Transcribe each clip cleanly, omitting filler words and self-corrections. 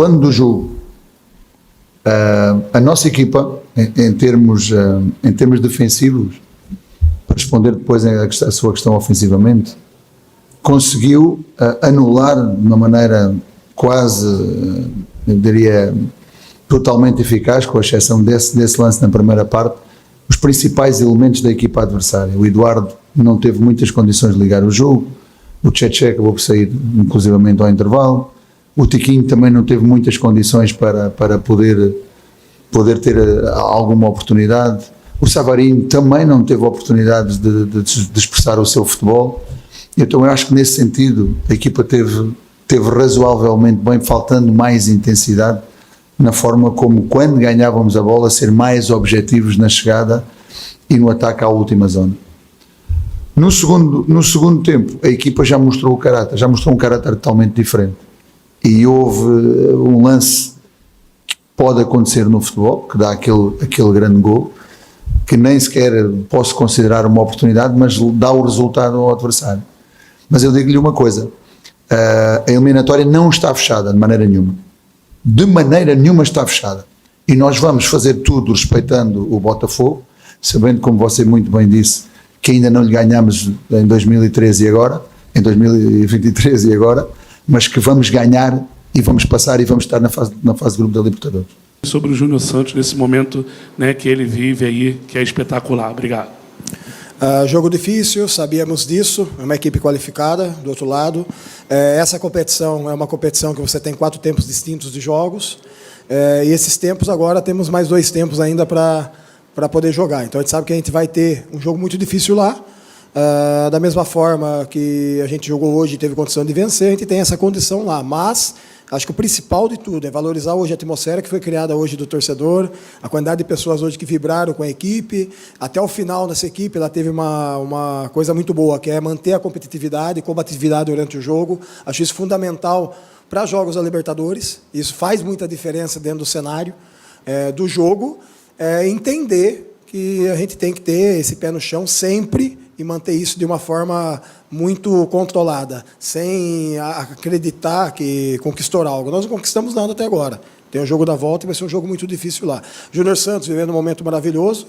falando do jogo, a nossa equipa, em termos defensivos, para responder depois a sua questão ofensivamente, conseguiu anular de uma maneira quase, eu diria, totalmente eficaz, com a exceção desse lance na primeira parte, os principais elementos da equipa adversária. O Eduardo não teve muitas condições de ligar o jogo, o Tchetché acabou por sair inclusivamente ao intervalo, o Tiquinho também não teve muitas condições para poder ter alguma oportunidade, o Savarino também não teve oportunidades de expressar o seu futebol. Então eu acho que nesse sentido a equipa teve razoavelmente bem, faltando mais intensidade na forma como, quando ganhávamos a bola, ser mais objetivos na chegada e no ataque à última zona. No segundo tempo a equipa já mostrou um caráter totalmente diferente, e houve um lance que pode acontecer no futebol, que dá aquele grande gol, que nem sequer posso considerar uma oportunidade, mas dá o resultado ao adversário. Mas eu digo-lhe uma coisa, a eliminatória não está fechada de maneira nenhuma. De maneira nenhuma está fechada. E nós vamos fazer tudo respeitando o Botafogo, sabendo, como você muito bem disse, que ainda não lhe ganhamos em 2013 e agora, em 2023 e agora, mas que vamos ganhar e vamos passar e vamos estar na fase de grupo da Libertadores. Sobre o Júnior Santos, nesse momento, né, que ele vive aí, que é espetacular. Obrigado. Jogo difícil, sabíamos disso, é uma equipe qualificada do outro lado. Essa competição é uma competição que você tem 4 tempos distintos de jogos, e esses tempos agora temos mais 2 tempos ainda para poder jogar. Então a gente sabe que a gente vai ter um jogo muito difícil lá, da mesma forma que a gente jogou hoje e teve condição de vencer, a gente tem essa condição lá, mas acho que o principal de tudo é valorizar hoje a atmosfera que foi criada hoje do torcedor, a quantidade de pessoas hoje que vibraram com a equipe. Até o final dessa equipe ela teve uma coisa muito boa, que é manter a competitividade e combatividade durante o jogo. Acho isso fundamental para jogos da Libertadores. Isso faz muita diferença dentro do cenário do jogo. Entender que a gente tem que ter esse pé no chão sempre e manter isso de uma forma muito controlada, sem acreditar que conquistou algo. Nós não conquistamos nada até agora. Tem o jogo da volta e vai ser um jogo muito difícil lá. Júnior Santos vivendo um momento maravilhoso,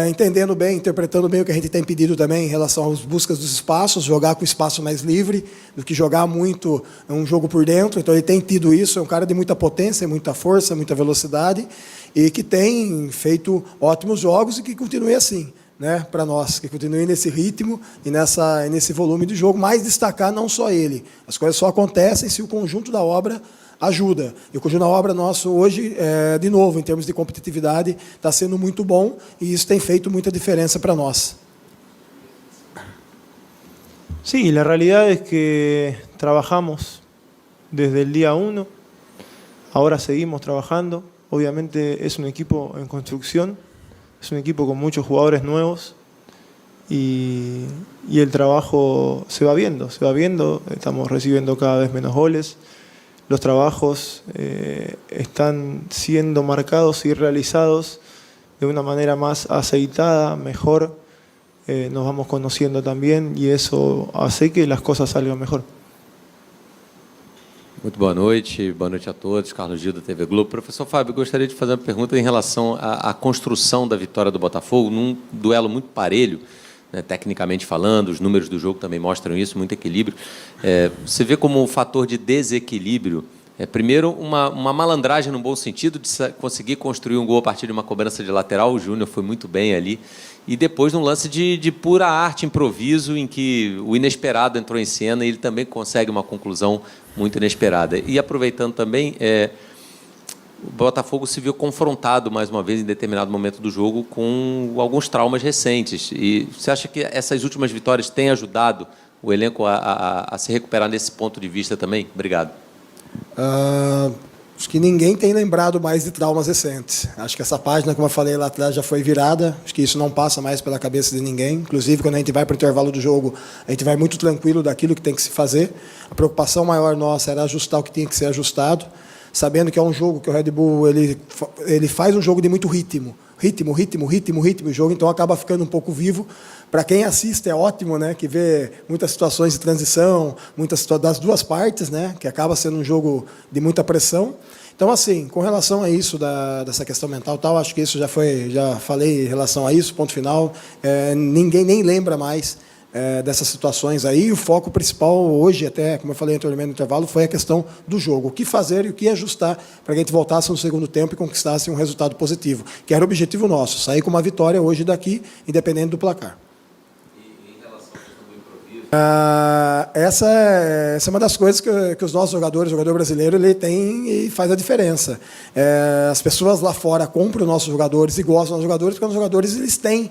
entendendo bem, interpretando bem o que a gente tem pedido também em relação às buscas dos espaços, jogar com o espaço mais livre do que jogar muito um jogo por dentro. Então ele tem tido isso, é um cara de muita potência, muita força, muita velocidade, e que tem feito ótimos jogos e que continue assim, né, para nós, que continue nesse ritmo e nesse volume de jogo, mas destacar não só ele. As coisas só acontecem se o conjunto da obra ajuda. E o conjunto da obra nosso hoje, de novo, em termos de competitividade, está sendo muito bom, e isso tem feito muita diferença para nós. Sí, la realidad es que trabajamos desde el día 1, ahora seguimos trabajando. Obviamente es un equipo en construcción, es un equipo con muchos jugadores nuevos y el trabajo se va viendo, estamos recibiendo cada vez menos goles, los trabajos están siendo marcados y realizados de una manera más aceitada, mejor, nos vamos conociendo también y eso hace que las cosas salgan mejor. Muito boa noite a todos. Carlos Gil, da TV Globo. Professor Fábio, gostaria de fazer uma pergunta em relação à construção da vitória do Botafogo, num duelo muito parelho, né, tecnicamente falando, os números do jogo também mostram isso, muito equilíbrio. Você vê como um fator de desequilíbrio, primeiro, uma malandragem no bom sentido, de conseguir construir um gol a partir de uma cobrança de lateral, o Júnior foi muito bem ali, e depois num lance de pura arte, improviso, em que o inesperado entrou em cena e ele também consegue uma conclusão muito inesperada. E aproveitando também, o Botafogo se viu confrontado mais uma vez em determinado momento do jogo com alguns traumas recentes. E você acha que essas últimas vitórias têm ajudado o elenco a se recuperar nesse ponto de vista também? Obrigado. Acho que ninguém tem lembrado mais de traumas recentes. Acho que essa página, como eu falei lá atrás, já foi virada. Acho que isso não passa mais pela cabeça de ninguém. Inclusive, quando a gente vai para o intervalo do jogo, a gente vai muito tranquilo daquilo que tem que se fazer. A preocupação maior nossa era ajustar o que tinha que ser ajustado, sabendo que é um jogo que o Red Bull ele faz um jogo de muito ritmo. Ritmo, o jogo, então acaba ficando um pouco vivo. Para quem assiste é ótimo, né, que vê muitas situações de transição, muitas das duas partes, né, que acaba sendo um jogo de muita pressão. Então, assim, com relação a isso, dessa questão mental, tal, acho que isso já falei em relação a isso, ponto final. Ninguém nem lembra mais dessas situações aí. O foco principal hoje, até, como eu falei anteriormente no intervalo, foi a questão do jogo. O que fazer e o que ajustar para que a gente voltasse no segundo tempo e conquistasse um resultado positivo, que era o objetivo nosso, sair com uma vitória hoje daqui, independente do placar. Essa é uma das coisas que os nossos jogadores, o jogador brasileiro, ele tem e faz a diferença. As pessoas lá fora compram os nossos jogadores e gostam dos jogadores porque os jogadores eles têm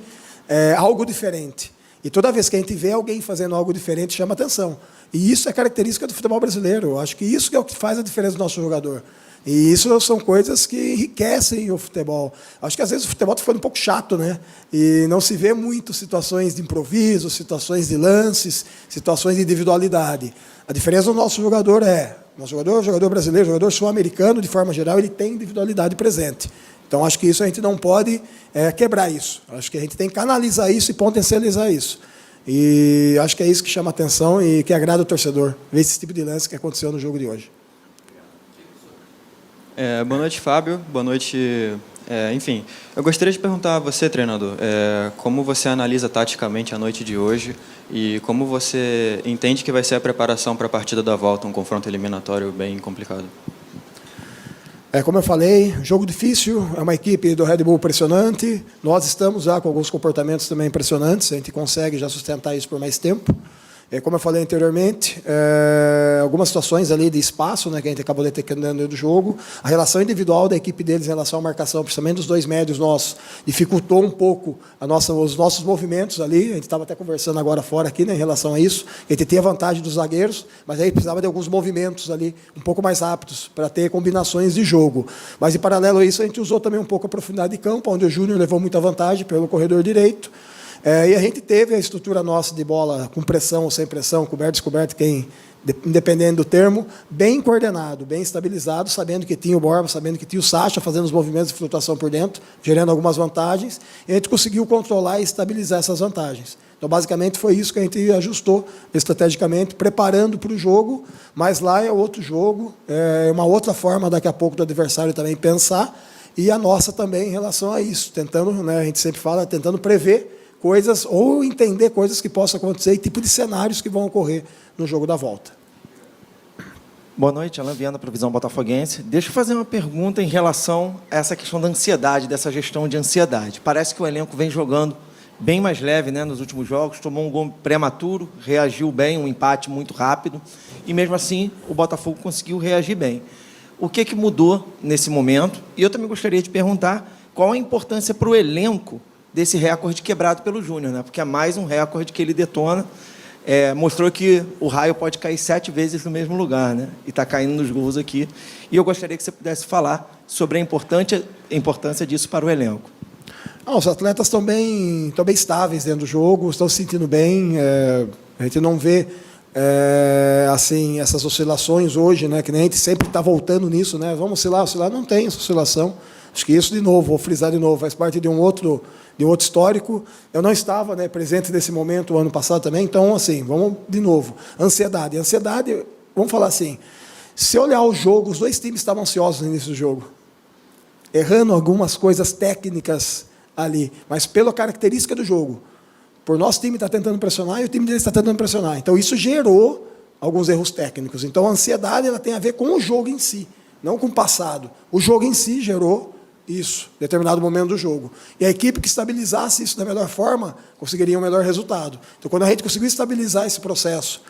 algo diferente. E toda vez que a gente vê alguém fazendo algo diferente, chama atenção. E isso é característica do futebol brasileiro. Eu acho que isso é o que faz a diferença do nosso jogador. E isso são coisas que enriquecem o futebol. Acho que às vezes o futebol está ficando um pouco chato, né? E não se vê muito situações de improviso, situações de lances, situações de individualidade. A diferença do nosso jogador nosso jogador brasileiro, jogador sul-americano, de forma geral, ele tem individualidade presente. Então, acho que isso a gente não pode quebrar isso. Acho que a gente tem que canalizar isso e potencializar isso. E acho que é isso que chama atenção e que agrada o torcedor, ver esse tipo de lance que aconteceu no jogo de hoje. Boa noite, Fábio. Boa noite. Enfim, eu gostaria de perguntar a você, treinador, como você analisa taticamente a noite de hoje e como você entende que vai ser a preparação para a partida da volta, um confronto eliminatório bem complicado? Como eu falei, jogo difícil, é uma equipe do Red Bull impressionante. Nós estamos já com alguns comportamentos também impressionantes, a gente consegue já sustentar isso por mais tempo. Como eu falei anteriormente, algumas situações ali de espaço, né, que a gente acabou detectando do jogo, a relação individual da equipe deles em relação à marcação, principalmente dos dois médios nossos, dificultou um pouco os nossos movimentos ali. A gente estava até conversando agora fora aqui, né, em relação a isso. A gente tinha vantagem dos zagueiros, mas aí precisava de alguns movimentos ali um pouco mais rápidos para ter combinações de jogo. Mas em paralelo a isso, a gente usou também um pouco a profundidade de campo, onde o Júnior levou muita vantagem pelo corredor direito. E a gente teve a estrutura nossa de bola com pressão ou sem pressão, coberto, descoberto, independendo do termo, bem coordenado, bem estabilizado, sabendo que tinha o Borba, sabendo que tinha o Sacha fazendo os movimentos de flutuação por dentro, gerando algumas vantagens, e a gente conseguiu controlar e estabilizar essas vantagens. Então, basicamente, foi isso que a gente ajustou estrategicamente, preparando para o jogo, mas lá é outro jogo, é uma outra forma, daqui a pouco, do adversário também pensar, e a nossa também em relação a isso, tentando, né, a gente sempre fala, tentando prever coisas ou entender coisas que possam acontecer e tipo de cenários que vão ocorrer no jogo da volta. Boa noite, Alain Viana, Provisão Botafoguense. Deixa eu fazer uma pergunta em relação a essa questão da ansiedade, dessa gestão de ansiedade. Parece que o elenco vem jogando bem mais leve, né, nos últimos jogos, tomou um gol prematuro, reagiu bem, um empate muito rápido, e mesmo assim o Botafogo conseguiu reagir bem. O que mudou nesse momento? E eu também gostaria de perguntar qual a importância para o elenco desse recorde quebrado pelo Júnior, né? Porque é mais um recorde que ele detona. Mostrou que o raio pode cair 7 vezes no mesmo lugar, né? E está caindo nos gols aqui. E eu gostaria que você pudesse falar sobre a importância disso para o elenco. Os atletas estão bem estáveis dentro do jogo, estão se sentindo bem. A gente não vê assim essas oscilações hoje, né? Que nem a gente sempre está voltando nisso, né? Vamos oscilar, não tem essa oscilação. Acho que isso, de novo, vou frisar de novo, faz parte de um outro histórico. Eu não estava, né, presente nesse momento o ano passado também, então, assim, vamos de novo. Ansiedade, vamos falar assim, se olhar o jogo, os dois times estavam ansiosos no início do jogo, errando algumas coisas técnicas ali, mas pela característica do jogo, por nosso time estar tentando pressionar e o time deles está tentando pressionar. Então, isso gerou alguns erros técnicos. Então, a ansiedade ela tem a ver com o jogo em si, não com o passado. O jogo em si gerou isso, em determinado momento do jogo. E a equipe que estabilizasse isso da melhor forma, conseguiria um melhor resultado. Então, quando a gente conseguiu estabilizar esse processo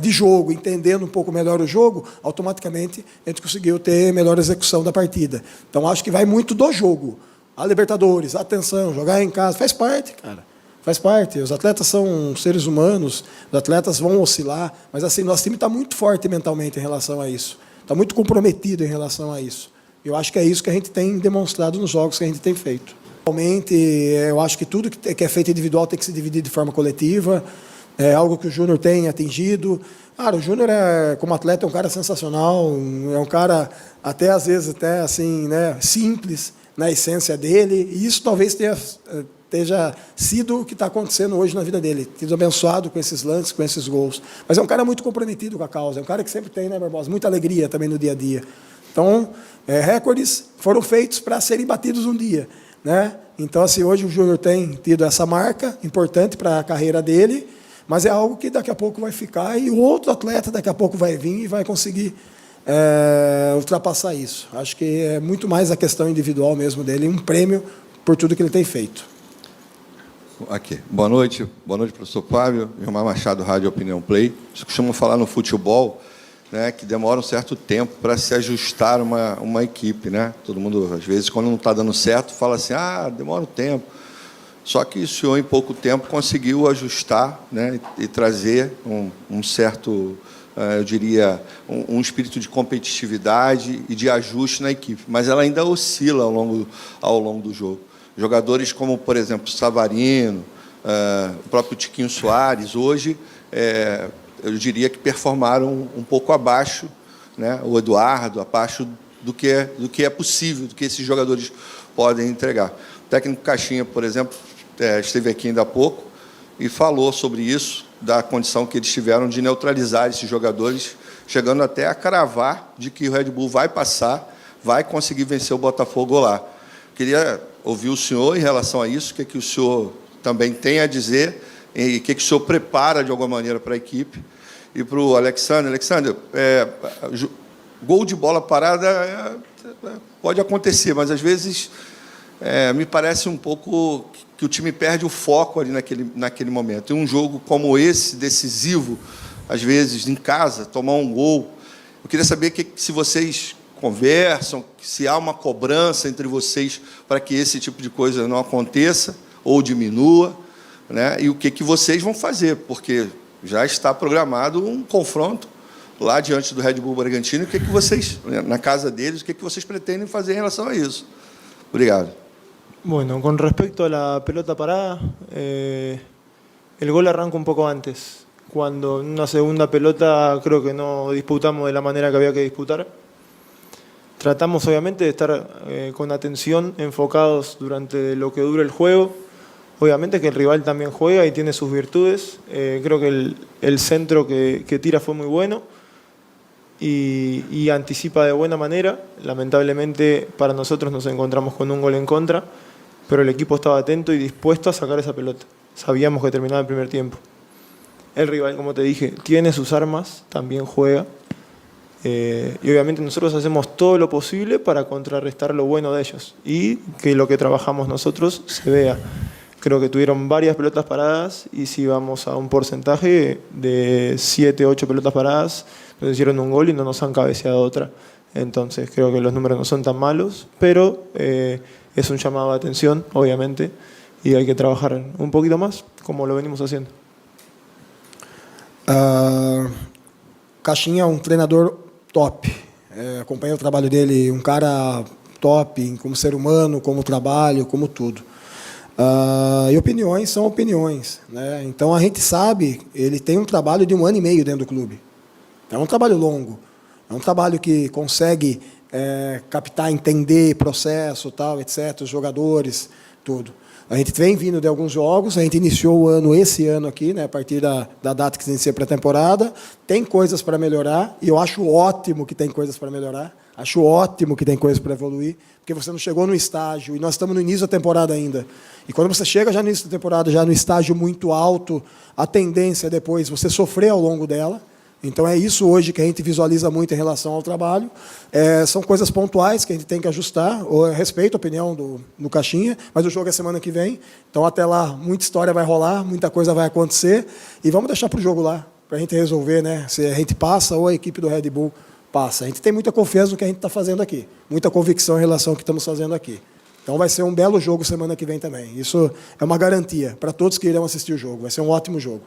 de jogo, entendendo um pouco melhor o jogo, automaticamente a gente conseguiu ter melhor execução da partida. Então, acho que vai muito do jogo. A Libertadores, atenção, jogar em casa, faz parte, cara. Faz parte. Os atletas são seres humanos, os atletas vão oscilar, mas assim, nosso time está muito forte mentalmente em relação a isso. Está muito comprometido em relação a isso. Eu acho que é isso que a gente tem demonstrado nos jogos que a gente tem feito. Realmente, eu acho que tudo que é feito individual tem que se dividir de forma coletiva. É algo que o Júnior tem atingido. Cara, o Júnior, como atleta, é um cara sensacional, é um cara, até às vezes, até assim, né, simples na essência dele. E isso talvez esteja sido o que está acontecendo hoje na vida dele. Sido abençoado com esses lances, com esses gols. Mas é um cara muito comprometido com a causa. É um cara que sempre tem, né, Barbosa, muita alegria também no dia a dia. Então, recordes foram feitos para serem batidos um dia, né? Então, assim, hoje o Júnior tem tido essa marca importante para a carreira dele, mas é algo que daqui a pouco vai ficar e o outro atleta daqui a pouco vai vir e vai conseguir ultrapassar isso. Acho que é muito mais a questão individual mesmo dele, um prêmio por tudo que ele tem feito. Aqui. Boa noite, professor Fábio. Gilmar Machado, Rádio Opinião Play. Vocês costumam falar no futebol, né, que demora um certo tempo para se ajustar uma equipe, né? Todo mundo, às vezes, quando não está dando certo, fala assim, demora um tempo. Só que o senhor, em pouco tempo, conseguiu ajustar, né, e trazer um certo, eu diria, um espírito de competitividade e de ajuste na equipe. Mas ela ainda oscila ao longo do jogo. Jogadores como, por exemplo, Savarino, o próprio Tiquinho Soares, hoje, eu diria que performaram um pouco abaixo, né, o Eduardo, abaixo do que é possível, do que esses jogadores podem entregar. O técnico Caixinha, por exemplo, esteve aqui ainda há pouco e falou sobre isso, da condição que eles tiveram de neutralizar esses jogadores, chegando até a cravar de que o Red Bull vai passar, vai conseguir vencer o Botafogo lá. Queria ouvir o senhor em relação a isso, o que o senhor também tem a dizer e o que o senhor prepara, de alguma maneira, para a equipe. E para o Alexandre. Alexandre, gol de bola parada pode acontecer, mas, às vezes, me parece um pouco que o time perde o foco ali naquele momento. E um jogo como esse, decisivo, às vezes, em casa, tomar um gol. Eu queria saber se vocês conversam, se há uma cobrança entre vocês para que esse tipo de coisa não aconteça ou diminua, né? E o que vocês vão fazer, porque já está programado um confronto lá diante do Red Bull Bragantino. O que vocês, na casa deles, o que vocês pretendem fazer em relação a isso? Obrigado. Bueno, con respecto a la pelota parada, el gol arranca un poco antes. Cuando en una segunda pelota creo que no disputamos de la manera que había que disputar. Tratamos obviamente de estar con atención, enfocados durante lo que dure el juego. Obviamente que el rival también juega y tiene sus virtudes. Creo que el centro que tira fue muy bueno y anticipa de buena manera. Lamentablemente para nosotros nos encontramos con un gol en contra, pero el equipo estaba atento y dispuesto a sacar esa pelota. Sabíamos que terminaba el primer tiempo. El rival, como te dije, tiene sus armas, también juega. Y obviamente nosotros hacemos todo lo posible para contrarrestar lo bueno de ellos y que lo que trabajamos nosotros se vea. Creo que tuvieron varias pelotas paradas y si vamos a un porcentaje de 7, 8 pelotas paradas, nos hicieron un gol y no nos han cabeceado otra. Entonces creo que los números no son tan malos, pero es un llamado de atención, obviamente, y hay que trabajar un poquito más, como lo venimos haciendo. Caixinha é um treinador top. Acompanho o trabalho dele, um cara top como ser humano, como trabalho, como tudo. E opiniões são opiniões, né? Então a gente sabe, ele tem um trabalho de 1 ano e meio dentro do clube. É um trabalho longo, é um trabalho que consegue captar, entender processo, tal, etc., os jogadores, tudo. A gente vem vindo de alguns jogos, a gente iniciou o ano, esse ano aqui, né, a partir da data que se inicia a pré-temporada, tem coisas para melhorar, e eu acho ótimo que tem coisas para melhorar, acho ótimo que tem coisas para evoluir, porque você não chegou no estágio, e nós estamos no início da temporada ainda. E quando você chega já no início da temporada, já no estágio muito alto, a tendência é depois você sofrer ao longo dela. Então é isso hoje que a gente visualiza muito em relação ao trabalho. São coisas pontuais que a gente tem que ajustar. Eu respeito a opinião do Caixinha, mas o jogo é semana que vem. Então até lá muita história vai rolar, muita coisa vai acontecer. E vamos deixar para o jogo lá, para a gente resolver, né, se a gente passa ou a equipe do Red Bull passa. A gente tem muita confiança no que a gente está fazendo aqui. Muita convicção em relação ao que estamos fazendo aqui. Então vai ser um belo jogo semana que vem também. Isso é uma garantia para todos que irão assistir o jogo. Vai ser um ótimo jogo.